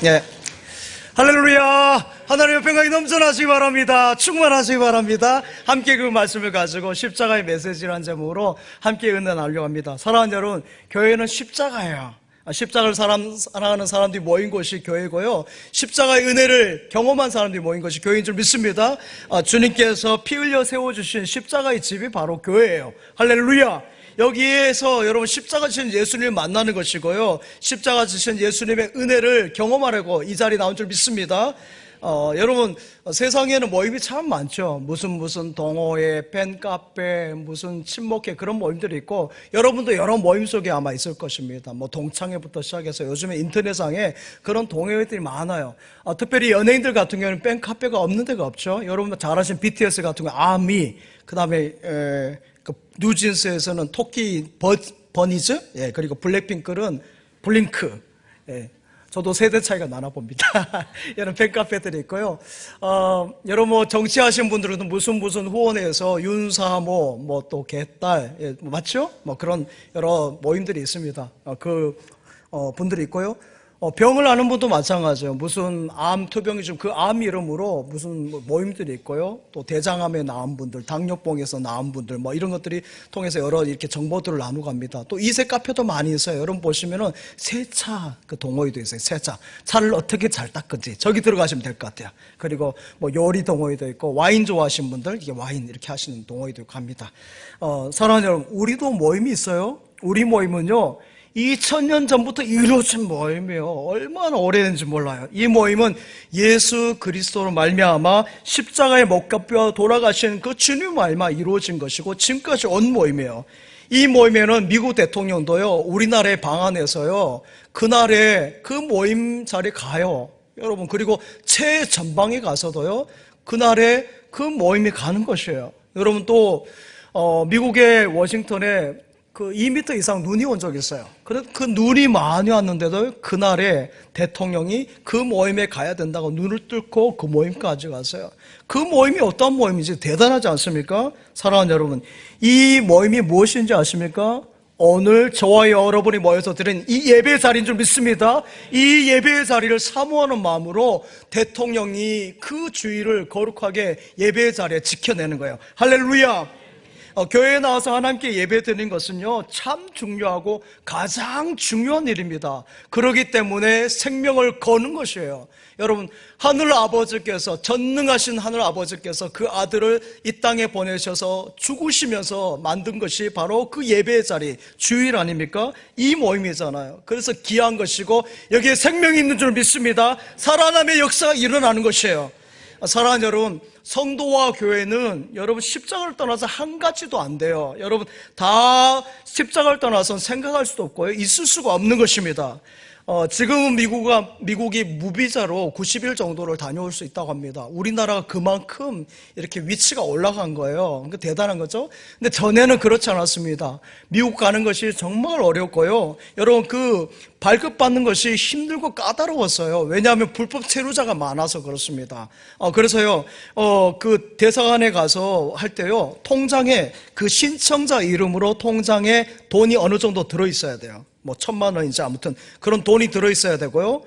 예. 할렐루야! 하나님의 평강이 넘쳐나시기 바랍니다. 충만하시기 바랍니다. 함께 그 말씀을 가지고 십자가의 메시지라는 제목으로 함께 은혜 나누려고 합니다. 사랑하는 여러분, 교회는 십자가예요. 십자가를 사랑하는 사람들이 모인 곳이 교회고요, 십자가의 은혜를 경험한 사람들이 모인 것이 교회인 줄 믿습니다. 주님께서 피 흘려 세워주신 십자가의 집이 바로 교회예요. 할렐루야! 여기에서 여러분 십자가 지신 예수님을 만나는 것이고요, 십자가 지신 예수님의 은혜를 경험하려고 이 자리에 나온 줄 믿습니다. 여러분, 세상에는 모임이 참 많죠. 무슨 동호회, 팬카페, 무슨 친목회, 그런 모임들이 있고, 여러분도 여러 모임 속에 아마 있을 것입니다. 뭐 동창회부터 시작해서 요즘에 인터넷상에 그런 동호회들이 많아요. 특별히 연예인들 같은 경우는 팬카페가 없는 데가 없죠. 여러분 잘 아시는 BTS 같은 경우 아미, 그 다음에 뉴진스에서는 토끼 버니즈, 예, 그리고 블랙핑크는 블링크. 예. 저도 세대 차이가 나나 봅니다. 이런 팬카페들이 있고요. 여러분 뭐 정치하신 분들은 무슨 후원회에서 윤사모, 뭐 또 개딸, 예, 맞죠? 뭐 그런 여러 모임들이 있습니다. 분들이 있고요. 병을 앓는 분도 마찬가지예요. 무슨 암 투병이 좀 그 암 이름으로 무슨 모임들이 있고요. 또 대장암에 나은 분들, 당뇨병에서 나은 분들, 뭐 이런 것들이 통해서 여러 이렇게 정보들을 나누고 합니다. 또 이세 카페도 많이 있어요. 여러분 보시면은 세차 그 동호회도 있어요. 세차. 차를 어떻게 잘 닦은지 저기 들어가시면 될 것 같아요. 그리고 뭐 요리 동호회도 있고, 와인 좋아하시는 분들 이게 와인 이렇게 하시는 동호회도 있고 합니다. 사랑하는 여러분, 우리도 모임이 있어요. 우리 모임은요, 2000년 전부터 이루어진 모임이에요. 얼마나 오래된지 몰라요. 이 모임은 예수 그리스도로 말미암아 십자가에 못 갚여 돌아가신 그 주님 말미암아 이루어진 것이고 지금까지 온 모임이에요. 이 모임에는 미국 대통령도요, 우리나라의 방한해서요, 그날에 그 모임 자리에 가요. 여러분, 그리고 최전방에 가서도요, 그날에 그 모임에 가는 것이에요. 여러분, 또 미국의 워싱턴에 2m 이상 눈이 온 적이 있어요. 그 눈이 많이 왔는데도 그날에 대통령이 그 모임에 가야 된다고 눈을 뚫고 그 모임까지 갔어요. 그 모임이 어떤 모임인지 대단하지 않습니까? 사랑하는 여러분, 이 모임이 무엇인지 아십니까? 오늘 저와 여러분이 모여서 드린 이 예배의 자리인 줄 믿습니다. 이 예배의 자리를 사모하는 마음으로 대통령이 그 주의를 거룩하게 예배의 자리에 지켜내는 거예요. 할렐루야! 교회에 나와서 하나님께 예배 드리는 것은요, 참 중요하고 가장 중요한 일입니다. 그렇기 때문에 생명을 거는 것이에요. 여러분, 하늘 아버지께서, 전능하신 하늘 아버지께서 그 아들을 이 땅에 보내셔서 죽으시면서 만든 것이 바로 그 예배의 자리, 주일 아닙니까? 이 모임이잖아요. 그래서 귀한 것이고 여기에 생명이 있는 줄 믿습니다. 살아남의 역사가 일어나는 것이에요. 사랑하는 여러분, 성도와 교회는 여러분 십자가를 떠나서 한 가지도 안 돼요. 여러분 다 십자가를 떠나서 생각할 수도 없고요, 있을 수가 없는 것입니다. 지금은 미국이 무비자로 90일 정도를 다녀올 수 있다고 합니다. 우리나라가 그만큼 이렇게 위치가 올라간 거예요. 그러니까 대단한 거죠. 근데 전에는 그렇지 않았습니다. 미국 가는 것이 정말 어렵고요, 여러분 그 발급받는 것이 힘들고 까다로웠어요. 왜냐하면 불법 체류자가 많아서 그렇습니다. 그래서요, 그 대사관에 가서 할 때요, 통장에 그 신청자 이름으로 통장에 돈이 어느 정도 들어있어야 돼요. 뭐 1000만 원인지 아무튼 그런 돈이 들어있어야 되고요.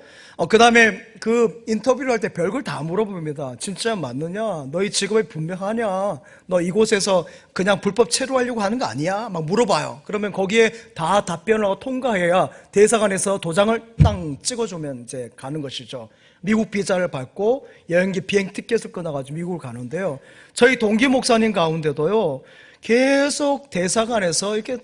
그 다음에 그 인터뷰를 할 때 별걸 다 물어봅니다. 진짜 맞느냐? 너희 직업이 분명하냐? 너 이곳에서 그냥 불법 체류하려고 하는 거 아니야? 막 물어봐요. 그러면 거기에 다 답변을 하고 통과해야 대사관에서 도장을 땅 찍어주면 이제 가는 것이죠. 미국 비자를 받고 여행기 비행 티켓을 끊어가지고 미국을 가는데요, 저희 동기 목사님 가운데도요, 계속 대사관에서 이렇게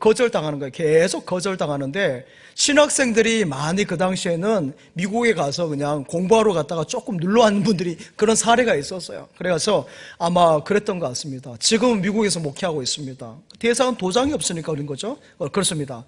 거절당하는 거예요. 계속 거절당하는데, 신학생들이 많이 그 당시에는 미국에 가서 그냥 공부하러 갔다가 조금 눌러앉는 분들이 그런 사례가 있었어요. 그래서 아마 그랬던 것 같습니다. 지금은 미국에서 목회하고 있습니다. 대사관 도장이 없으니까 그런 거죠. 그렇습니다.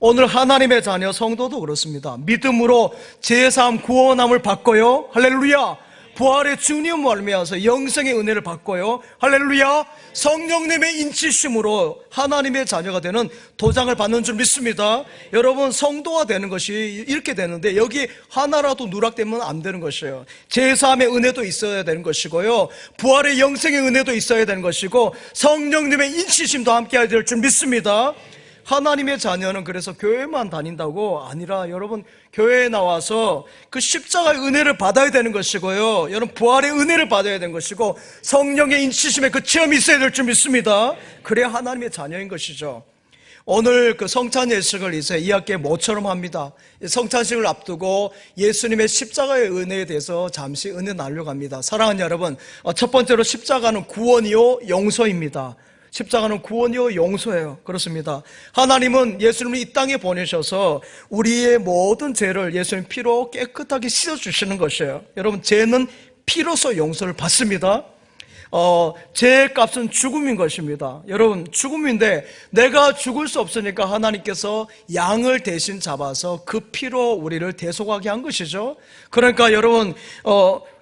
오늘 하나님의 자녀 성도도 그렇습니다. 믿음으로 제3 구원함을 받고요, 할렐루야, 부활의 주님 말미암아서 영생의 은혜를 받고요, 할렐루야, 성령님의 인치심으로 하나님의 자녀가 되는 도장을 받는 줄 믿습니다. 여러분, 성도가 되는 것이 이렇게 되는데 여기 하나라도 누락되면 안 되는 것이에요. 제3의 은혜도 있어야 되는 것이고요, 부활의 영생의 은혜도 있어야 되는 것이고, 성령님의 인치심도 함께 해야 될 줄 믿습니다. 하나님의 자녀는 그래서 교회만 다닌다고 아니라 여러분 교회에 나와서 그 십자가의 은혜를 받아야 되는 것이고요. 여러분 부활의 은혜를 받아야 되는 것이고 성령의 인치심의 그 체험이 있어야 될 줄 믿습니다. 그래야 하나님의 자녀인 것이죠. 오늘 그 성찬 예식을 이제 2학기에 모처럼 합니다. 성찬식을 앞두고 예수님의 십자가의 은혜에 대해서 잠시 은혜 나누려고 합니다. 사랑하는 여러분, 첫 번째로 십자가는 구원이요 용서입니다. 십자가는 구원이요 용서예요. 그렇습니다. 하나님은 예수님을 이 땅에 보내셔서 우리의 모든 죄를 예수님 피로 깨끗하게 씻어주시는 것이에요. 여러분, 죄는 피로서 용서를 받습니다. 죄의 값은 죽음인 것입니다. 여러분, 죽음인데 내가 죽을 수 없으니까 하나님께서 양을 대신 잡아서 그 피로 우리를 대속하게 한 것이죠. 그러니까 여러분,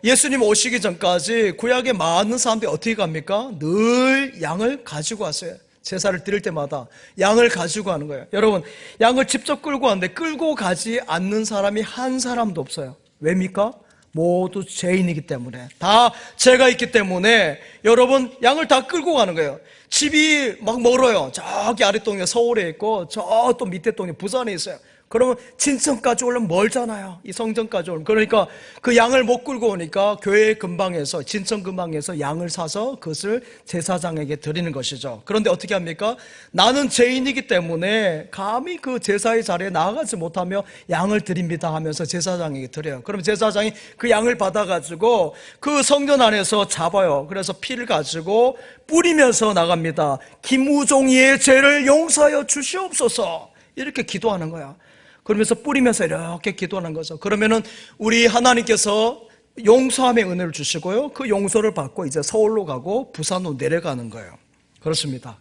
예수님 오시기 전까지 구약의 많은 사람들이 어떻게 갑니까? 늘 양을 가지고 왔어요. 제사를 드릴 때마다 양을 가지고 가는 거예요. 여러분, 양을 직접 끌고 왔는데 끌고 가지 않는 사람이 한 사람도 없어요. 왜입니까? 모두 죄인이기 때문에, 다 죄가 있기 때문에 여러분 양을 다 끌고 가는 거예요. 집이 막 멀어요. 저기 아래동네 서울에 있고 저 또 밑에 동네 부산에 있어요. 그러면 진천까지 오려면 멀잖아요. 이 성전까지 오려면. 그러니까 그 양을 못 끌고 오니까 교회 근방에서, 진천 근방에서 양을 사서 그것을 제사장에게 드리는 것이죠. 그런데 어떻게 합니까? 나는 죄인이기 때문에 감히 그 제사의 자리에 나아가지 못하며 양을 드립니다 하면서 제사장에게 드려요. 그럼 제사장이 그 양을 받아가지고 그 성전 안에서 잡아요. 그래서 피를 가지고 뿌리면서 나갑니다. 김우종이의 죄를 용서하여 주시옵소서, 이렇게 기도하는 거야. 그러면서 뿌리면서 이렇게 기도하는 거죠. 그러면은 우리 하나님께서 용서함의 은혜를 주시고요, 그 용서를 받고 이제 서울로 가고 부산으로 내려가는 거예요. 그렇습니다.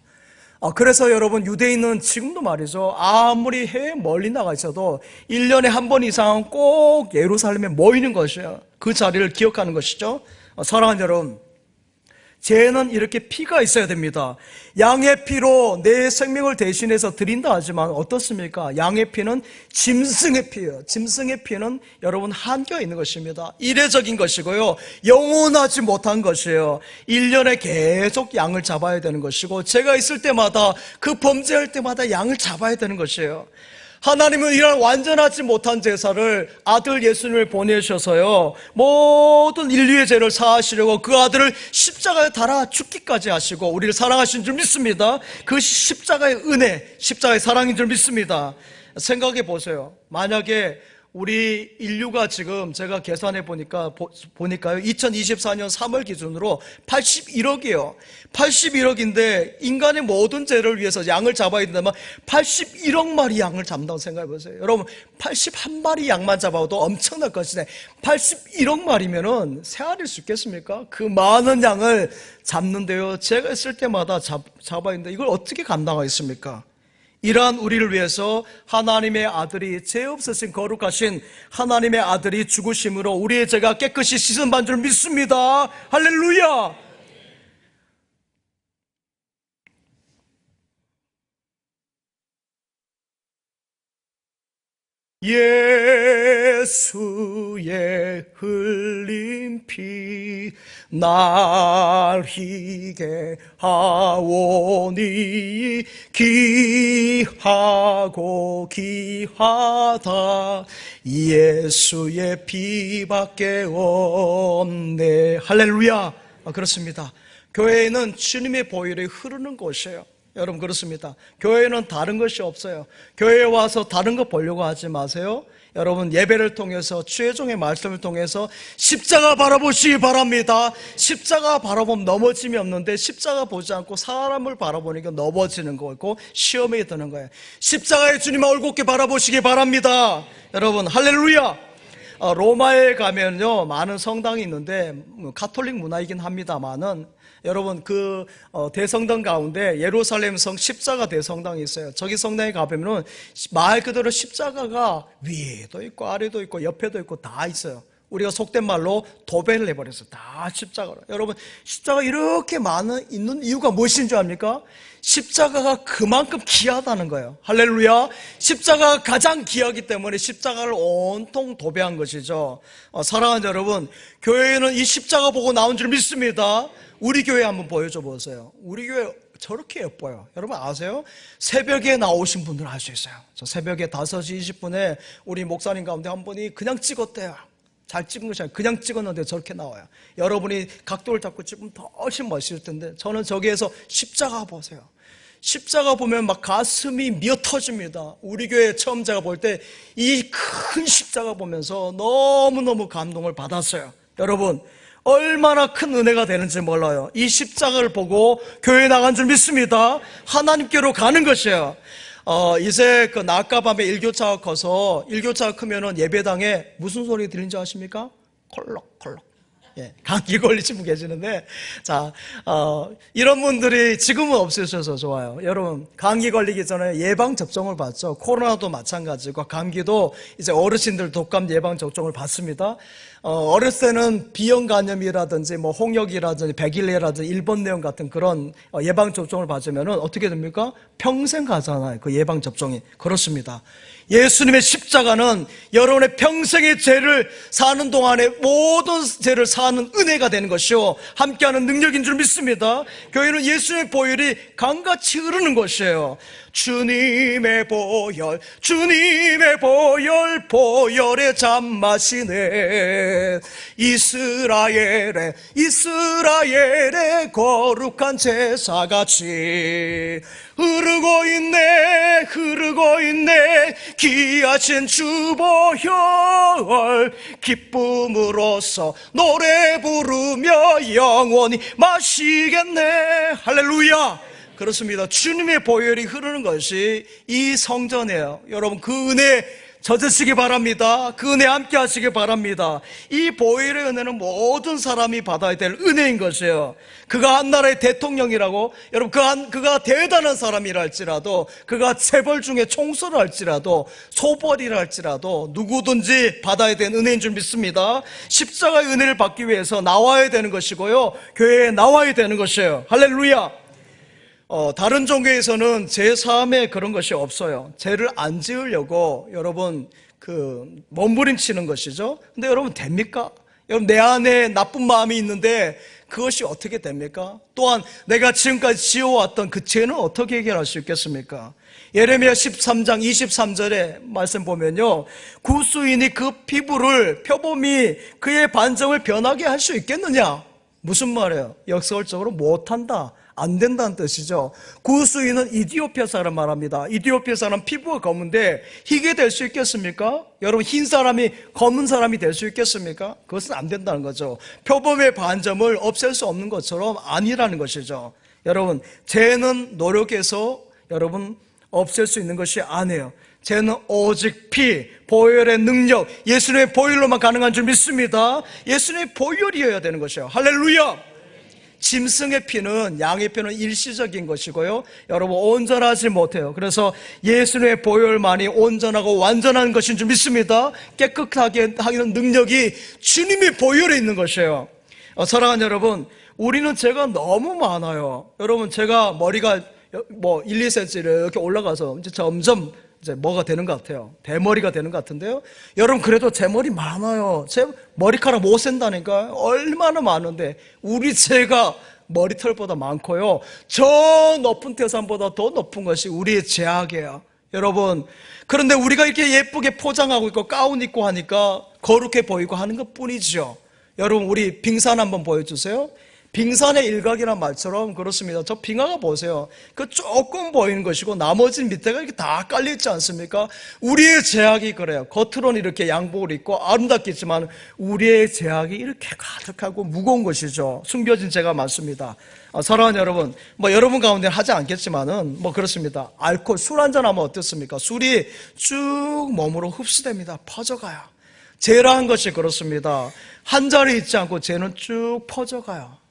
그래서 여러분, 유대인은 지금도 말이죠, 아무리 해외 멀리 나가 있어도 1년에 한 번 이상 꼭 예루살렘에 모이는 것이에요. 그 자리를 기억하는 것이죠. 사랑하는 여러분, 죄는 이렇게 피가 있어야 됩니다. 양의 피로 내 생명을 대신해서 드린다 하지만 어떻습니까? 양의 피는 짐승의 피예요. 짐승의 피는 여러분 한계가 있는 것입니다. 이례적인 것이고요, 영원하지 못한 것이에요. 1년에 계속 양을 잡아야 되는 것이고, 죄가 있을 때마다, 그 범죄할 때마다 양을 잡아야 되는 것이에요. 하나님은 이런 완전하지 못한 제사를 아들 예수님을 보내셔서요, 모든 인류의 죄를 사하시려고 그 아들을 십자가에 달아 죽기까지 하시고 우리를 사랑하신 줄 믿습니다. 그 십자가의 은혜, 십자가의 사랑인 줄 믿습니다. 생각해 보세요. 만약에 우리 인류가 지금 제가 계산해 보니까요, 2024년 3월 기준으로 81억이에요. 81억인데 인간의 모든 죄를 위해서 양을 잡아야 된다면 81억 마리 양을 잡는다고 생각해 보세요. 여러분, 81마리 양만 잡아도 엄청날 것인데 81억 마리면은 세알일 수 있겠습니까? 그 많은 양을 잡는데요, 제가 있을 때마다 잡아야 되는데 이걸 어떻게 감당하겠습니까? 이러한 우리를 위해서 하나님의 아들이, 죄 없으신 거룩하신 하나님의 아들이 죽으심으로 우리의 죄가 깨끗이 씻은 반 줄 믿습니다. 할렐루야. 예수의 흘린 피 날 희게 하오니 귀하고 귀하다, 예수의 피밖에 없네. 할렐루야. 그렇습니다. 교회는 주님의 보혈이 흐르는 곳이에요. 여러분, 그렇습니다. 교회는 다른 것이 없어요. 교회에 와서 다른 거 보려고 하지 마세요. 여러분, 예배를 통해서, 최종의 말씀을 통해서 십자가 바라보시기 바랍니다. 십자가 바라보면 넘어짐이 없는데, 십자가 보지 않고 사람을 바라보니까 넘어지는 거고 시험에 드는 거예요. 십자가의 주님 얼굴께 바라보시기 바랍니다. 여러분, 할렐루야. 로마에 가면요, 많은 성당이 있는데 가톨릭 문화이긴 합니다만은, 여러분, 그 대성당 가운데 예루살렘 성 십자가 대성당이 있어요. 저기 성당에 가보면은 말 그대로 십자가가 위에도 있고 아래도 있고 옆에도 있고 다 있어요. 우리가 속된 말로 도배를 해버렸어요. 다 십자가로. 여러분, 십자가 이렇게 있는 이유가 무엇인 줄 압니까? 십자가가 그만큼 귀하다는 거예요. 할렐루야. 십자가가 가장 귀하기 때문에 십자가를 온통 도배한 것이죠. 사랑하는 여러분, 교회에는 이 십자가 보고 나온 줄 믿습니다. 우리 교회 한번 보여줘 보세요. 우리 교회 저렇게 예뻐요. 여러분 아세요? 새벽에 나오신 분들은 알 수 있어요. 저 새벽에 5시 20분에 우리 목사님 가운데 한 분이 그냥 찍었대요. 잘 찍은 것이 아니라 그냥 찍었는데 저렇게 나와요. 여러분이 각도를 잡고 찍으면 더 훨씬 멋있을 텐데, 저는 저기에서 십자가 보세요. 십자가 보면 막 가슴이 미어 터집니다. 우리 교회 처음 제가 볼 때 이 큰 십자가 보면서 너무너무 감동을 받았어요. 여러분, 얼마나 큰 은혜가 되는지 몰라요. 이 십자가를 보고 교회 나간 줄 믿습니다. 하나님께로 가는 것이에요. 이제 그 낮과 밤에 일교차가 커서, 일교차가 크면은 예배당에 무슨 소리 들리는지 아십니까? 콜록콜록. 예, 감기 걸리신 분 계시는데, 자, 이런 분들이 지금은 없으셔서 좋아요. 여러분, 감기 걸리기 전에 예방접종을 받죠. 코로나도 마찬가지고, 감기도 이제 어르신들 독감 예방접종을 받습니다. 어렸을 때는 비형 간염이라든지, 뭐, 홍역이라든지, 백일레라든지, 일본내염 같은 그런 예방접종을 받으면은 어떻게 됩니까? 평생 가잖아요. 그 예방접종이. 그렇습니다. 예수님의 십자가는 여러분의 평생의 죄를 사는 동안에 모든 죄를 사는 은혜가 되는 것이요, 함께하는 능력인 줄 믿습니다. 교회는 예수님의 보혈이 강같이 흐르는 것이에요. 주님의 보혈, 주님의 보혈, 보혈의 잠마시네. 이스라엘의 거룩한 제사같이 흐르고 있네, 흐르고 있네. 귀하신 주 보혈, 기쁨으로써 노래 부르며 영원히 마시겠네. 할렐루야. 그렇습니다. 주님의 보혈이 흐르는 것이 이 성전이에요. 여러분, 그 은혜 젖으시기 바랍니다. 그 은혜 함께 하시기 바랍니다. 이 보혈의 은혜는 모든 사람이 받아야 될 은혜인 것이에요. 그가 한 나라의 대통령이라고, 여러분, 그가 대단한 사람이라 할지라도, 그가 재벌 중에 총수를 할지라도, 소벌이라 할지라도 누구든지 받아야 되는 은혜인 줄 믿습니다. 십자가의 은혜를 받기 위해서 나와야 되는 것이고요, 교회에 나와야 되는 것이에요. 할렐루야. 다른 종교에서는 제3의 그런 것이 없어요. 죄를 안 지으려고 여러분 몸부림치는 것이죠. 근데 여러분 됩니까? 여러분, 내 안에 나쁜 마음이 있는데 그것이 어떻게 됩니까? 또한 내가 지금까지 지어왔던 그 죄는 어떻게 해결할 수 있겠습니까? 예레미야 13장 23절에 말씀 보면요, 구수인이 그 피부를 표범이 그의 반점을 변하게 할 수 있겠느냐? 무슨 말이에요? 역설적으로 못한다, 안 된다는 뜻이죠. 구수인은 이디오피아 사람 말합니다. 이디오피아 사람 피부가 검은데 희게 될 수 있겠습니까? 여러분, 흰 사람이 검은 사람이 될 수 있겠습니까? 그것은 안 된다는 거죠. 표범의 반점을 없앨 수 없는 것처럼 아니라는 것이죠. 여러분, 죄는 노력해서 여러분 없앨 수 있는 것이 아니에요. 죄는 오직 피, 보혈의 능력, 예수님의 보혈로만 가능한 줄 믿습니다. 예수님의 보혈이어야 되는 것이에요. 할렐루야. 짐승의 피는, 양의 피는 일시적인 것이고요, 여러분 온전하지 못해요. 그래서 예수님의 보혈만이 온전하고 완전한 것인 줄 믿습니다. 깨끗하게 하는 능력이 주님의 보혈에 있는 것이에요. 사랑하는 여러분, 우리는 죄가 너무 많아요. 여러분, 제가 머리가 뭐 1, 2cm 이렇게 올라가서 이제 점점 이제 뭐가 되는 것 같아요. 대머리가 되는 것 같은데요. 여러분, 그래도 제 머리 많아요. 제 머리카락 못 센다니까요. 얼마나 많은데 우리 죄가 머리털보다 많고요, 저 높은 태산보다 더 높은 것이 우리의 죄악이에요. 여러분, 그런데 우리가 이렇게 예쁘게 포장하고 있고 가운 입고 하니까 거룩해 보이고 하는 것 뿐이죠. 여러분, 우리 빙산 한번 보여주세요. 빙산의 일각이란 말처럼 그렇습니다. 저 빙하가 보세요. 그 조금 보이는 것이고 나머지는 밑에가 이렇게 다 깔려있지 않습니까? 우리의 죄악이 그래요. 겉으로는 이렇게 양복을 입고 아름답겠지만 우리의 죄악이 이렇게 가득하고 무거운 것이죠. 숨겨진 죄가 많습니다. 사랑하는 여러분, 뭐 여러분 가운데 하지 않겠지만은 뭐 그렇습니다. 알코올, 술 한잔 하면 어떻습니까? 술이 쭉 몸으로 흡수됩니다. 퍼져가요. 죄라는 것이 그렇습니다. 한 자리에 있지 않고 죄는 쭉 퍼져가요.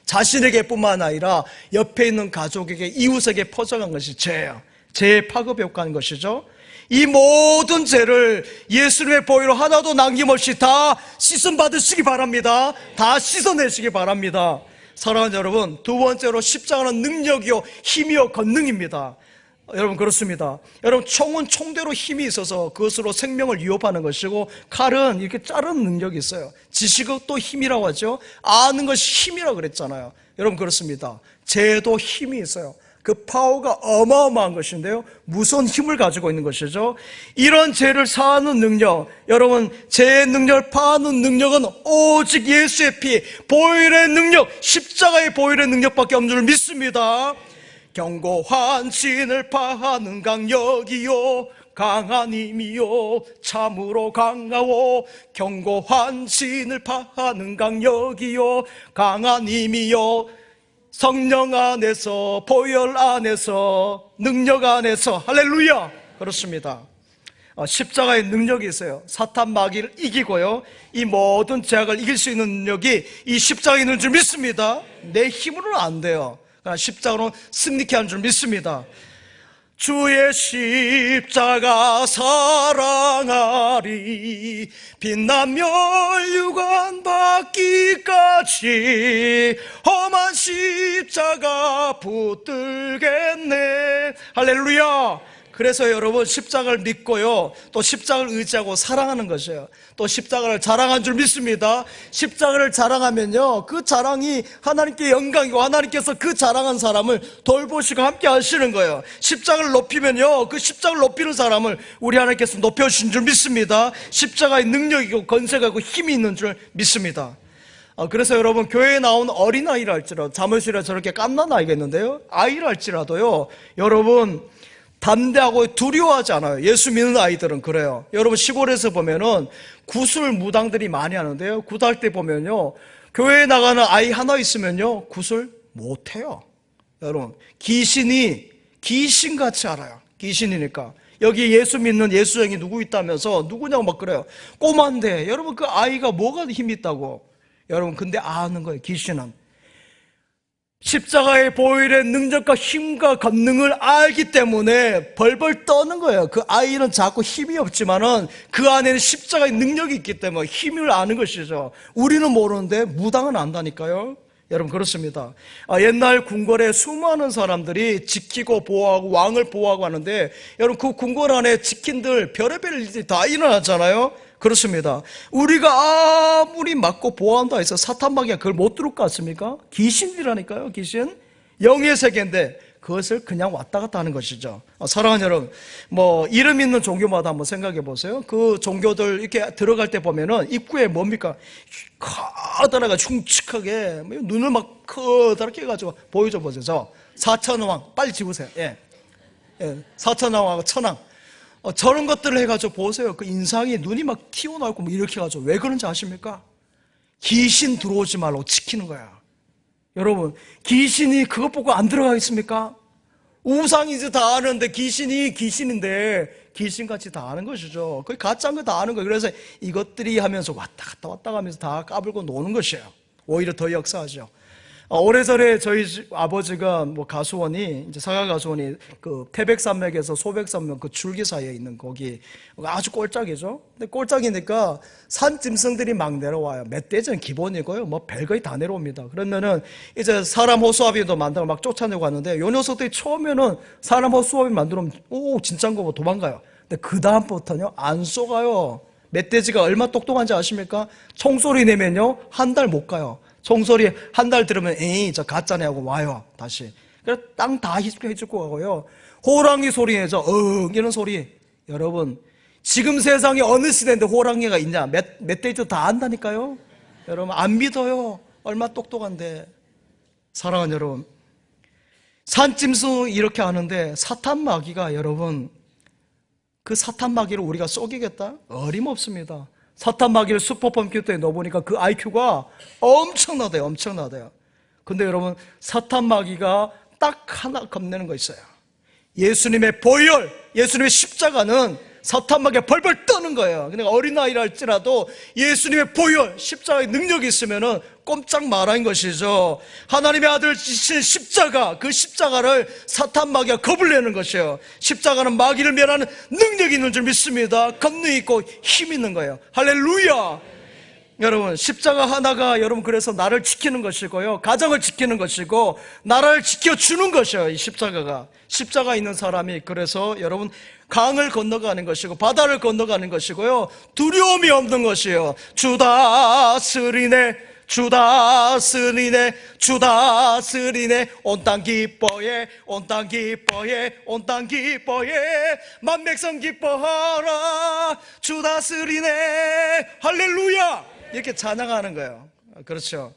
자신에게뿐만 아니라 옆에 있는 가족에게, 이웃에게 퍼져간 것이 죄예요. 죄의 파급 효과인 것이죠. 이 모든 죄를 예수님의 보혈로 하나도 남김없이 다 씻음 받으시기 바랍니다. 다 씻어내시기 바랍니다. 사랑하는 여러분, 두 번째로 십자가는 능력이요, 힘이요, 권능입니다. 여러분, 그렇습니다. 여러분, 총은 총대로 힘이 있어서 그것으로 생명을 위협하는 것이고, 칼은 이렇게 자르는 능력이 있어요. 지식은 또 힘이라고 하죠. 아는 것이 힘이라고 그랬잖아요. 여러분 그렇습니다. 죄도 힘이 있어요. 그 파워가 어마어마한 것인데요, 무서운 힘을 가지고 있는 것이죠. 이런 죄를 사하는 능력, 여러분 죄의 능력을 파하는 능력은 오직 예수의 피, 보혈의 능력, 십자가의 보혈의 능력밖에 없는 줄 믿습니다. 견고한 진을 파하는 강력이요 강한 힘이요 참으로 강하오. 견고한 진을 파하는 강력이요 강한 힘이요, 성령 안에서, 보혈 안에서, 능력 안에서. 할렐루야. 그렇습니다. 십자가의 능력이 있어요. 사탄 마귀를 이기고요, 이 모든 죄악을 이길 수 있는 능력이 이 십자가에 있는 줄 믿습니다. 내 힘으로는 안 돼요. 그러나 십자가로 승리케 하는 줄 믿습니다. 주의 십자가 사랑하리, 빛나며 멸류관 받기까지 험한 십자가 붙들겠네. 할렐루야. 그래서 여러분 십자가를 믿고요, 또 십자가를 의지하고 사랑하는 것이에요. 또 십자가를 자랑한 줄 믿습니다. 십자가를 자랑하면요, 그 자랑이 하나님께 영광이고 하나님께서 그 자랑한 사람을 돌보시고 함께 하시는 거예요. 십자가를 높이면요, 그 십자가를 높이는 사람을 우리 하나님께서 높여주신 줄 믿습니다. 십자가의 능력이고 건세가 있고 힘이 있는 줄 믿습니다. 그래서 여러분 교회에 나온 어린아이라 할지라도, 자물쇠에 저렇게 깜난 아이가 있는데요, 아이라 할지라도요, 여러분 담대하고 두려워하지 않아요. 예수 믿는 아이들은 그래요. 여러분 시골에서 보면은 구슬 무당들이 많이 하는데요, 구달 때 보면요, 교회에 나가는 아이 하나 있으면요 구슬 못해요. 여러분 귀신이 귀신같이 알아요. 귀신이니까. 여기 예수 믿는 예수쟁이 누구 있다면서 누구냐고 막 그래요. 꼬만데 여러분 그 아이가 뭐가 힘이 있다고. 여러분 근데 아는 거예요. 귀신은 십자가의 보혈의 능력과 힘과 권능을 알기 때문에 벌벌 떠는 거예요. 그 아이는 자꾸 힘이 없지만은 그 안에는 십자가의 능력이 있기 때문에 힘을 아는 것이죠. 우리는 모르는데 무당은 안다니까요. 여러분 그렇습니다. 옛날 궁궐에 수많은 사람들이 지키고 보호하고 왕을 보호하고 하는데, 여러분 그 궁궐 안에 지킨들 별의별 일들이 다 일어났잖아요. 그렇습니다. 우리가 아무리 막고 보호한다 해서 사탄 마귀가 그걸 못 들을 것 같습니까? 귀신이라니까요. 귀신. 영의 세계인데 그것을 그냥 왔다 갔다 하는 것이죠. 사랑하는 여러분, 이름 있는 종교마다 한번 생각해 보세요. 그 종교들 이렇게 들어갈 때 보면은 입구에 뭡니까? 커다랗게 흉측하게 눈을 막 커다랗게 해가지고 보여줘 보세요. 사천왕 빨리 집으세요. 예. 사천왕하고 천왕. 저런 것들을 해가지고 보세요. 그 인상이 눈이 막 튀어나오고 이렇게 해가지고 왜 그런지 아십니까? 귀신 들어오지 말라고 지키는 거야. 여러분 귀신이 그것 보고 안 들어가겠습니까? 우상이지 다 아는데 귀신이 귀신인데 귀신같이 다 아는 것이죠. 거의 가짜인 거 다 아는 거예요. 그래서 이것들이 하면서 왔다 갔다 가면서 다 까불고 노는 것이에요. 오히려 더 역사하죠. 오래전에 저희 아버지가 가수원이, 이제 사가 가수원이 그 태백산맥에서 소백산맥 그 줄기 사이에 있는 거기 아주 꼴짝이죠. 근데 꼴짝이니까 산 짐승들이 막 내려와요. 멧돼지는 기본이고요. 별거이 다 내려옵니다. 그러면은 이제 사람 호수아비도 만들고 막 쫓아내고 하는데, 요 녀석들이 처음에는 사람 호수아비 만들면 진짜인 거 도망가요. 근데 그 다음부터는요 안 쏘가요. 멧돼지가 얼마 똑똑한지 아십니까? 총소리 내면요 한 달 못 가요. 총소리 한 달 들으면 에이 저 가짜네 하고 와요. 다시. 그래서 땅 다 해주고 가고요. 호랑이 소리 내죠. 이런 소리. 여러분 지금 세상에 어느 시대인데 호랑이가 있냐? 멧돼지도 다 안다니까요. 여러분 안 믿어요. 얼마 똑똑한데. 사랑하는 여러분, 산짐승 이렇게 하는데 사탄 마귀가, 여러분 그 사탄 마귀를 우리가 속이겠다? 어림없습니다. 사탄 마귀를 슈퍼컴퓨터에 넣어보니까 그 IQ가 엄청나대요. 엄청나대요. 근데 여러분 사탄 마귀가 딱 하나 겁내는 거 있어요. 예수님의 보혈, 예수님의 십자가는 사탄 마귀가 벌벌 떠는 거예요. 그러니까 어린아이라 할지라도 예수님의 보혈, 십자가의 능력이 있으면은 꼼짝 말아인 것이죠. 하나님의 아들 지신 십자가, 그 십자가를 사탄 마귀가 겁을 내는 것이에요. 십자가는 마귀를 멸하는 능력이 있는 줄 믿습니다. 권능이 있고 힘이 있는 거예요. 할렐루야. 여러분 십자가 하나가 여러분 그래서 나를 지키는 것이고요, 가정을 지키는 것이고 나라를 지켜주는 것이에요. 이 십자가 있는 사람이 그래서 여러분 강을 건너가는 것이고 바다를 건너가는 것이고요, 두려움이 없는 것이에요. 주 다스리네, 주 다스리네, 주 다스리네. 온 땅 기뻐해, 온 땅 기뻐해, 온 땅 기뻐해. 만백성 기뻐하라, 주 다스리네. 할렐루야. 이렇게 찬양하는 거예요. 그렇죠.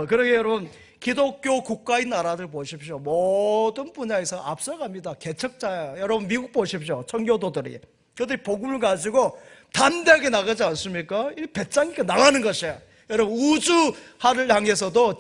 그러게 여러분, 기독교 국가인 나라들 보십시오. 모든 분야에서 앞서갑니다. 개척자예요. 여러분 미국 보십시오. 청교도들이. 그들이 복음을 가지고 담대하게 나가지 않습니까? 이 배짱있게 나가는 것이에요. 여러분 우주하를 향해서도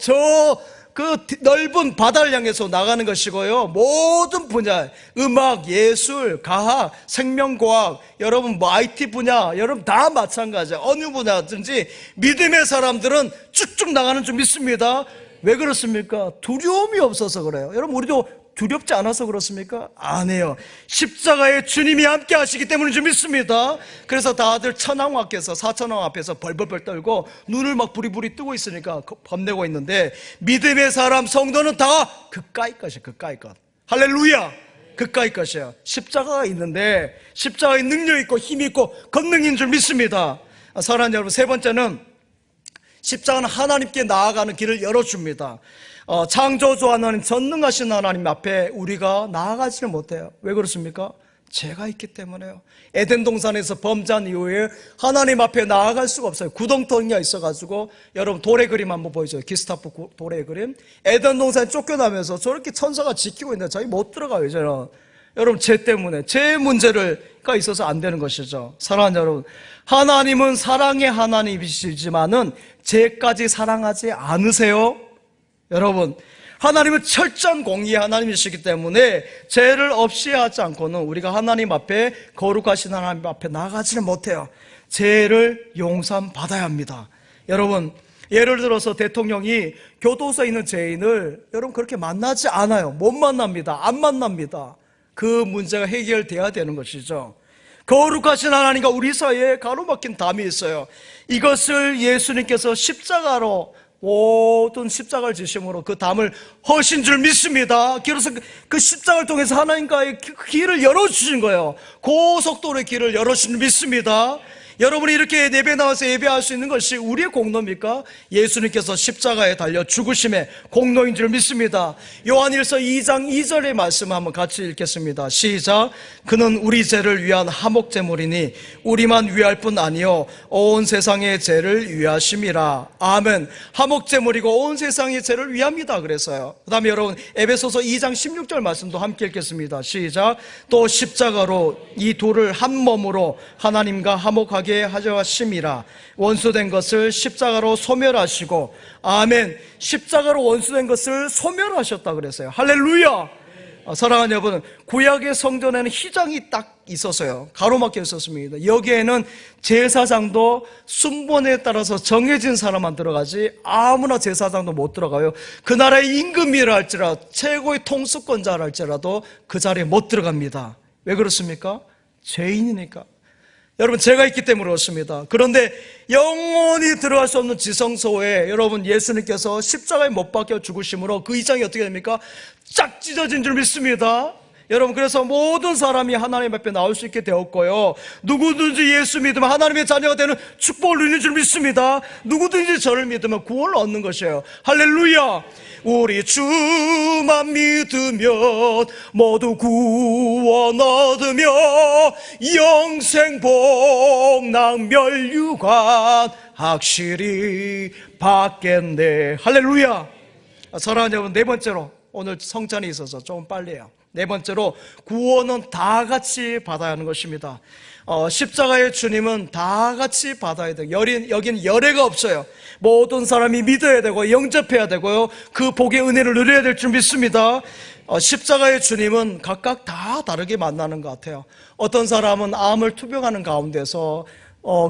그 넓은 바다를 향해서 나가는 것이고요. 모든 분야, 음악, 예술, 과학, 생명과학, 여러분 뭐 IT 분야, 여러분 다 마찬가지예요. 어느 분야든지 믿음의 사람들은 쭉쭉 나가는 줄 믿습니다. 왜 그렇습니까? 두려움이 없어서 그래요. 여러분 우리도 두렵지 않아서 그렇습니까? 아니에요. 십자가에 주님이 함께 하시기 때문인 줄 믿습니다. 그래서 다들 천왕 앞에서, 사천왕 앞에서 벌벌벌 떨고 눈을 막 부리부리 뜨고 있으니까 겁내고 있는데, 믿음의 사람 성도는 다 그까이 것이에요. 그까이 것. 할렐루야. 그까이 것이에요. 십자가가 있는데 십자가에 능력 있고 힘 있고 권능인 줄 믿습니다. 사랑하는 여러분, 세 번째는 십자가는 하나님께 나아가는 길을 열어줍니다. 창조주 하나님, 전능하신 하나님 앞에 우리가 나아가지를 못해요. 왜 그렇습니까? 죄가 있기 때문에요. 에덴 동산에서 범죄한 이후에 하나님 앞에 나아갈 수가 없어요. 구덩텅이가 있어가지고, 여러분 돌의 그림 한번 보여줘요. 기스타프 돌의 그림. 에덴 동산에 쫓겨나면서 저렇게 천사가 지키고 있는데 자기 못 들어가요. 저는. 여러분 죄 때문에, 죄 문제가 있어서 안 되는 것이죠. 사랑하는 여러분, 하나님은 사랑의 하나님이시지만은 죄까지 사랑하지 않으세요. 여러분, 하나님은 철저한 공의의 하나님이시기 때문에 죄를 없이 하지 않고는 우리가 하나님 앞에, 거룩하신 하나님 앞에 나가지는 못해요. 죄를 용서받아야 합니다. 여러분, 예를 들어서 대통령이 교도소에 있는 죄인을 여러분 그렇게 만나지 않아요. 못 만납니다. 안 만납니다. 그 문제가 해결돼야 되는 것이죠. 거룩하신 하나님과 우리 사이에 가로막힌 담이 있어요. 이것을 예수님께서 십자가로, 모든 십자가를 지심으로 그 담을 허신 줄 믿습니다. 그래서 그 십자가를 통해서 하나님과의 길을 열어주신 거예요. 고속도로의 길을 열어주신 줄 믿습니다. 여러분이 이렇게 예배 나와서 예배할 수 있는 것이 우리의 공로입니까? 예수님께서 십자가에 달려 죽으심의 공로인 줄 믿습니다. 요한일서 2장 2절의 말씀 한번 같이 읽겠습니다. 시작. 그는 우리 죄를 위한 화목제물이니 우리만 위할 뿐 아니요 온 세상의 죄를 위하심이라. 아멘. 화목제물이고 온 세상의 죄를 위합니다. 그래서요. 그 다음에 여러분 에베소서 2장 16절 말씀도 함께 읽겠습니다. 시작. 또 십자가로 이 둘을 한 몸으로 하나님과 화목하게 하셨음이라. 원수된 것을 십자가로 소멸하시고, 아멘. 십자가로 원수된 것을 소멸하셨다 그랬어요. 할렐루야. 사랑하는 여러분, 구약의 성전에는 휘장이 딱 있었어요. 가로막혀 있었습니다. 여기에는 제사장도 순번에 따라서 정해진 사람만 들어가지 아무나 제사장도 못 들어가요. 그 나라의 임금이라 할지라도, 최고의 통수권자라 할지라도 그 자리에 못 들어갑니다. 왜 그렇습니까? 죄인이니까. 여러분 죄가 있기 때문에 그렇습니다. 그런데 영원히 들어갈 수 없는 지성소에 여러분 예수님께서 십자가에 못 박혀 죽으심으로 그 이장이 어떻게 됩니까? 쫙 찢어진 줄 믿습니다. 여러분 그래서 모든 사람이 하나님 앞에 나올 수 있게 되었고요, 누구든지 예수 믿으면 하나님의 자녀가 되는 축복을 누리는 줄 믿습니다. 누구든지 저를 믿으면 구원을 얻는 것이에요. 할렐루야. 우리 주만 믿으면 모두 구원 얻으며 영생 복락 멸류관 확실히 받겠네. 할렐루야. 사랑하는 여러분, 네 번째로, 오늘 성찬이 있어서 좀 빨리 해요. 네 번째로, 구원은 다 같이 받아야 하는 것입니다. 십자가의 주님은 다 같이 받아야 돼요. 여긴 열애가 없어요. 모든 사람이 믿어야 되고 영접해야 되고요, 그 복의 은혜를 누려야 될 줄 믿습니다. 십자가의 주님은 각각 다 다르게 만나는 것 같아요. 어떤 사람은 암을 투병하는 가운데서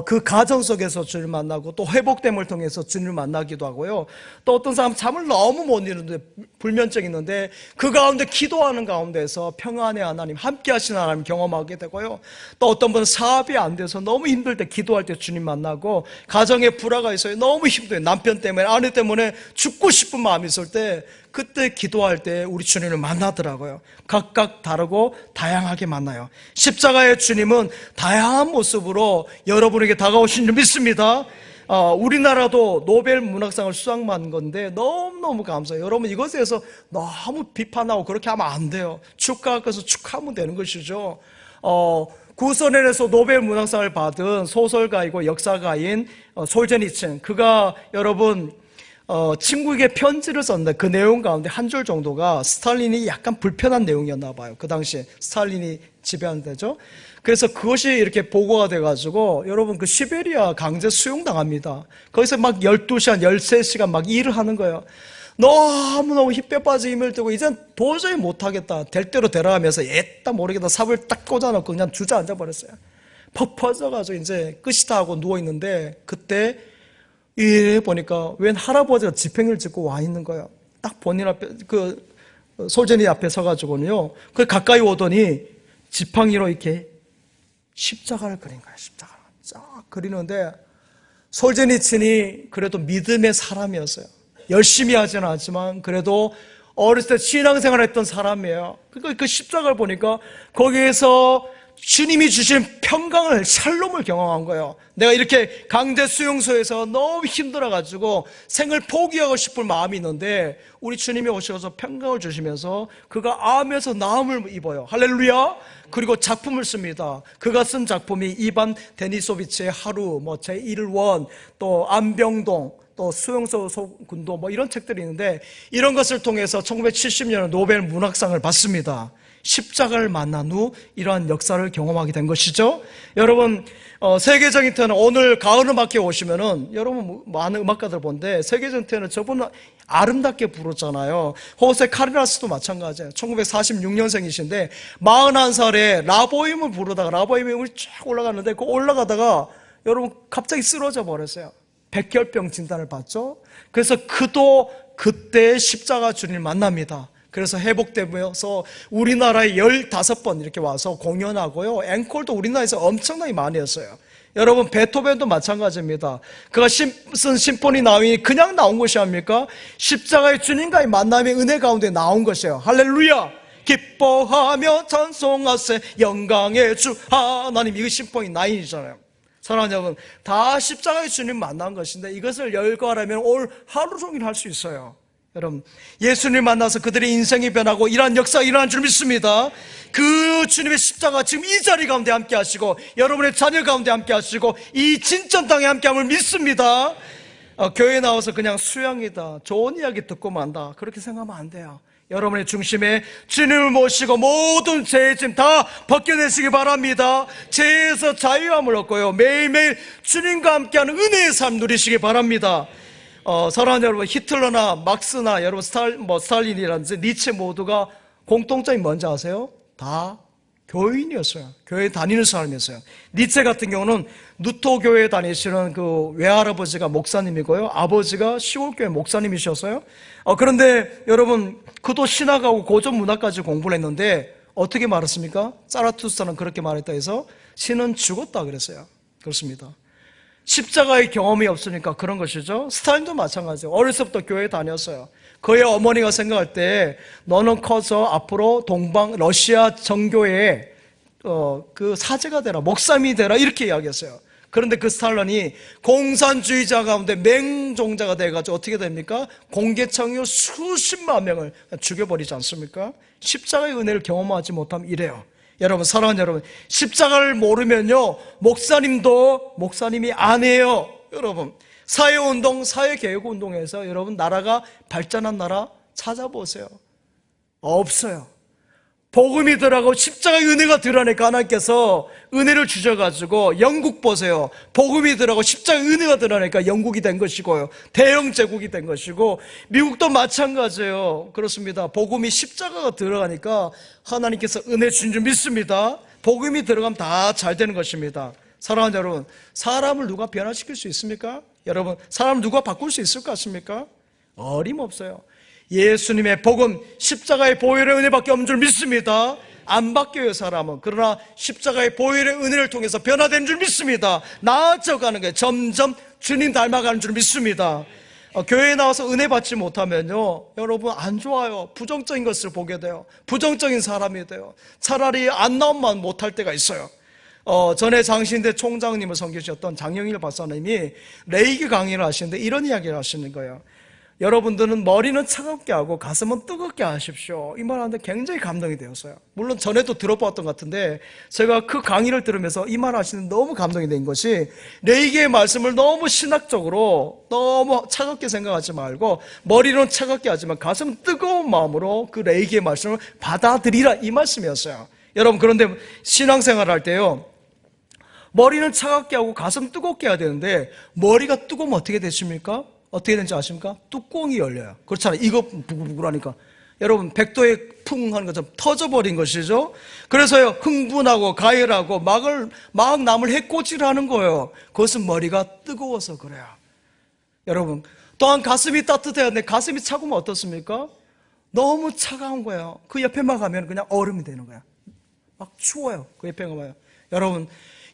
그 가정 속에서 주님을 만나고, 또 회복됨을 통해서 주님을 만나기도 하고요, 또 어떤 사람은 잠을 너무 못 이루는데 불면증이 있는데 그 가운데 기도하는 가운데서 평안의 하나님, 함께 하시는 하나님 경험하게 되고요, 또 어떤 분은 사업이 안 돼서 너무 힘들 때 기도할 때 주님 만나고, 가정에 불화가 있어요. 너무 힘들어요. 남편 때문에, 아내 때문에 죽고 싶은 마음이 있을 때 그때 기도할 때 우리 주님을 만나더라고요. 각각 다르고 다양하게 만나요. 십자가의 주님은 다양한 모습으로 여러분에게 다가오신 줄 믿습니다. 우리나라도 노벨 문학상을 수상한 건데 너무너무 감사해요. 여러분 이것에 대해서 너무 비판하고 그렇게 하면 안 돼요. 축하할 것을 축하하면 되는 것이죠. 구소련에서 노벨 문학상을 받은 소설가이고 역사가인 솔제니츠, 그가 여러분 친구에게 편지를 썼는데 그 내용 가운데 한 줄 정도가 스탈린이 약간 불편한 내용이었나 봐요. 그 당시에 스탈린이 지배한 때죠. 그래서 그것이 이렇게 보고가 돼가지고 여러분 그 시베리아 강제 수용당합니다. 거기서 막 12시간, 13시간 막 일을 하는 거예요. 너무너무 힙에 빠져 힘을 들고 이젠 도저히 못하겠다. 될 대로 되라 하면서 애따 모르겠다 삽을 딱 꽂아놓고 그냥 주저앉아 버렸어요. 퍽 퍼져가지고 이제 끝이다 하고 누워있는데 그때 이래 보니까 웬 할아버지가 지팽이를 짚고 와 있는 거예요. 딱 본인 앞에 그 솔제니 앞에 서가지고는요. 그 가까이 오더니 지팡이로 이렇게 십자가를 그린 거예요. 십자가를 쫙 그리는데 솔제니친이 그래도 믿음의 사람이었어요. 열심히 하지는 않지만 그래도 어렸을 때 신앙생활을 했던 사람이에요. 그러니까 그 십자가를 보니까 거기에서 주님이 주신 평강을, 샬롬을 경험한 거예요. 내가 이렇게 강제 수용소에서 너무 힘들어가지고 생을 포기하고 싶을 마음이 있는데 우리 주님이 오셔서 평강을 주시면서 그가 암에서 나음을 입어요. 할렐루야. 그리고 작품을 씁니다. 그가 쓴 작품이 이반 데니소비치의 하루, 제1원, 또 안병동, 또 수용소 군도 이런 책들이 있는데 이런 것을 통해서 1970년에 노벨 문학상을 받습니다. 십자가를 만난 후 이러한 역사를 경험하게 된 것이죠. 여러분 세계적인 테너 오늘 가을 음악회 오시면은 여러분 많은 음악가들 본데 세계적인 테너 저분 아름답게 부르잖아요. 호세 카르라스도 마찬가지예요. 1946년생이신데 41살에 라보임을 부르다가 라보임이 쫙 올라갔는데 그 올라가다가 여러분 갑자기 쓰러져 버렸어요. 백혈병 진단을 받죠. 그래서 그도 그때 십자가 주님을 만납니다. 그래서 회복되면서 우리나라에 15번 이렇게 와서 공연하고요. 앵콜도 우리나라에서 엄청나게 많이 했어요. 여러분 베토벤도 마찬가지입니다. 그가 쓴 심포니 나윈이 그냥 나온 것이 아닙니까? 십자가의 주님과의 만남의 은혜 가운데 나온 것이에요. 할렐루야. 기뻐하며 찬송하세 영광의 주 하나님. 이거 심포니 나윈이잖아요. 사랑하는 여러분, 다 십자가의 주님 만난 것인데 이것을 열거하려면 올 하루 종일 할 수 있어요. 여러분 예수님 만나서 그들의 인생이 변하고 이러한 역사가 일어난 줄 믿습니다. 그 주님의 십자가 지금 이 자리 가운데 함께 하시고 여러분의 자녀 가운데 함께 하시고 이 진천 땅에 함께 함을 믿습니다. 교회에 나와서 그냥 수양이다, 좋은 이야기 듣고 만다, 그렇게 생각하면 안 돼요. 여러분의 중심에 주님을 모시고 모든 죄의 짐 다 벗겨내시기 바랍니다. 죄에서 자유함을 얻고요 매일매일 주님과 함께하는 은혜의 삶 누리시기 바랍니다. 사랑하는 여러분, 히틀러나 막스나 여러분 스탈린이라든지 니체 모두가 공통점이 뭔지 아세요? 다 교인이었어요. 교회 다니는 사람이었어요. 니체 같은 경우는 누토교회 다니시는 그 외할아버지가 목사님이고요 아버지가 시골교회 목사님이셨어요. 그런데 여러분 그도 신학하고 고전 문학까지 공부를 했는데 어떻게 말했습니까? 자라투스트라는 그렇게 말했다 해서 신은 죽었다 그랬어요. 그렇습니다. 십자가의 경험이 없으니까 그런 것이죠. 스탈린도 마찬가지예요. 어렸을 때부터 교회에 다녔어요. 그의 어머니가 생각할 때 너는 커서 앞으로 러시아 정교회의 그 사제가 되라, 목사님이 되라 이렇게 이야기했어요. 그런데 그 스탈린이 공산주의자 가운데 맹종자가 돼가지고 어떻게 됩니까? 공개청유 수십만 명을 죽여버리지 않습니까? 십자가의 은혜를 경험하지 못하면 이래요. 여러분, 사랑하는 여러분, 십자가를 모르면요 목사님도 목사님이 아니에요. 여러분, 사회운동, 사회개혁운동에서 여러분 나라가 발전한 나라 찾아보세요. 없어요. 복음이 들어가고 십자가의 은혜가 드러나니까 하나님께서 은혜를 주셔가지고 영국 보세요. 복음이 들어가고 십자가의 은혜가 드러나니까 영국이 된 것이고요 대영 제국이 된 것이고 미국도 마찬가지예요. 그렇습니다. 복음이 십자가가 들어가니까 하나님께서 은혜 주신 줄 믿습니다. 복음이 들어가면 다 잘 되는 것입니다. 사랑하는 여러분, 사람을 누가 변화시킬 수 있습니까? 여러분, 사람을 누가 바꿀 수 있을 것 같습니까? 어림없어요. 예수님의 복음, 십자가의 보혈의 은혜밖에 없는 줄 믿습니다. 안 바뀌어요 사람은. 그러나 십자가의 보혈의 은혜를 통해서 변화되는 줄 믿습니다. 나아져가는 거예요. 점점 주님 닮아가는 줄 믿습니다. 교회에 나와서 은혜 받지 못하면요 여러분 안 좋아요. 부정적인 것을 보게 돼요. 부정적인 사람이 돼요. 차라리 안 나오면 못할 때가 있어요. 전에 장신대 총장님을 섬기셨던 장영일 박사님이 레이기 강의를 하시는데 이런 이야기를 하시는 거예요. 여러분들은 머리는 차갑게 하고 가슴은 뜨겁게 하십시오. 이 말 하는데 굉장히 감동이 되었어요. 물론 전에도 들어봤던 것 같은데 제가 그 강의를 들으면서 이 말 하시는 너무 감동이 된 것이, 레이기의 말씀을 너무 신학적으로 너무 차갑게 생각하지 말고 머리는 차갑게 하지만 가슴 뜨거운 마음으로 그 레이기의 말씀을 받아들이라, 이 말씀이었어요. 여러분, 그런데 신앙생활 할 때요, 머리는 차갑게 하고 가슴 뜨겁게 해야 되는데 머리가 뜨거우면 어떻게 되십니까? 어떻게 되는지 아십니까? 뚜껑이 열려요. 그렇잖아요. 이거 부글부글하니까. 여러분, 백도에 풍 하는 것처럼 터져버린 것이죠. 그래서요, 흥분하고 가열하고 막 남을 해코지하는 거예요. 그것은 머리가 뜨거워서 그래요. 여러분, 또한 가슴이 따뜻해야 하는데 가슴이 차가우면 어떻습니까? 너무 차가운 거예요. 그 옆에만 가면 그냥 얼음이 되는 거야. 막 추워요. 그 옆에 가면.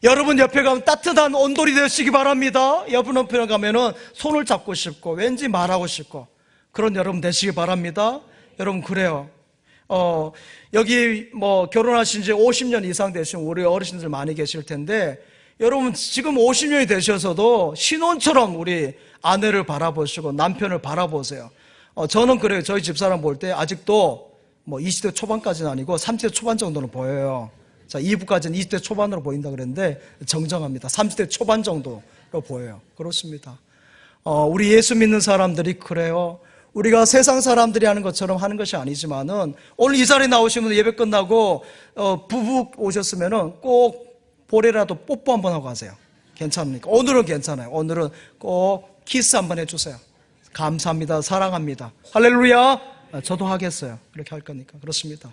여러분 옆에 가면 따뜻한 온돌이 되시기 바랍니다. 여러분 옆에 가면은 손을 잡고 싶고 왠지 말하고 싶고 그런 여러분 되시기 바랍니다. 여러분, 그래요. 여기 결혼하신 지 50년 이상 되신 우리 어르신들 많이 계실 텐데, 여러분 지금 50년이 되셔서도 신혼처럼 우리 아내를 바라보시고 남편을 바라보세요. 저는 그래요. 저희 집사람 볼 때 아직도 20대 초반까지는 아니고 30대 초반 정도는 보여요. 자, 2부까지는 20대 초반으로 보인다 그랬는데 정정합니다. 30대 초반 정도로 보여요. 그렇습니다. 우리 예수 믿는 사람들이 그래요. 우리가 세상 사람들이 하는 것처럼 하는 것이 아니지만은, 오늘 이 자리에 나오시면 예배 끝나고 부부 오셨으면은 꼭 볼에라도 뽀뽀 한번 하고 가세요. 괜찮습니까? 오늘은 괜찮아요. 오늘은 꼭 키스 한번 해주세요. 감사합니다. 사랑합니다. 할렐루야. 저도 하겠어요. 그렇게 할 거니까. 그렇습니다.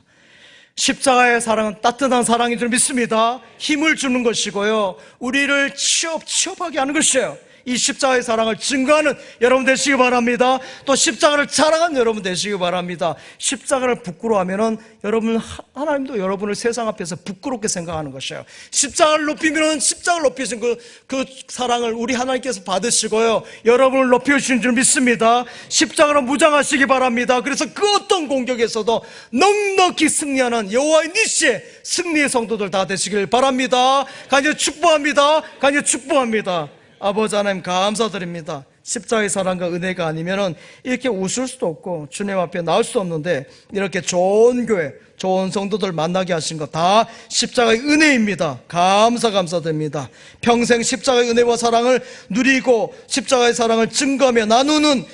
십자가의 사랑은 따뜻한 사랑인 줄 믿습니다. 힘을 주는 것이고요, 우리를 취업하게 하는 것이에요. 이 십자가의 사랑을 증거하는 여러분 되시기 바랍니다. 또 십자가를 자랑하는 여러분 되시기 바랍니다. 십자가를 부끄러워하면은 여러분, 하나님도 여러분을 세상 앞에서 부끄럽게 생각하는 것이에요. 십자가를 높이면은 십자가를 높이신 그 사랑을 우리 하나님께서 받으시고요, 여러분을 높여주신 줄 믿습니다. 십자가로 무장하시기 바랍니다. 그래서 그 어떤 공격에서도 넉넉히 승리하는 여호와의 니시의 승리의 성도들 다 되시길 바랍니다. 간절히 축복합니다. 간절히 축복합니다. 아버지 하나님, 감사드립니다. 십자가의 사랑과 은혜가 아니면은 이렇게 웃을 수도 없고 주님 앞에 나올 수도 없는데, 이렇게 좋은 교회, 좋은 성도들 만나게 하신 것 다 십자가의 은혜입니다. 감사드립니다. 평생 십자가의 은혜와 사랑을 누리고 십자가의 사랑을 증거하며 나누는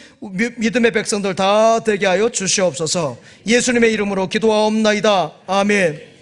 믿음의 백성들 다 되게 하여 주시옵소서. 예수님의 이름으로 기도하옵나이다. 아멘.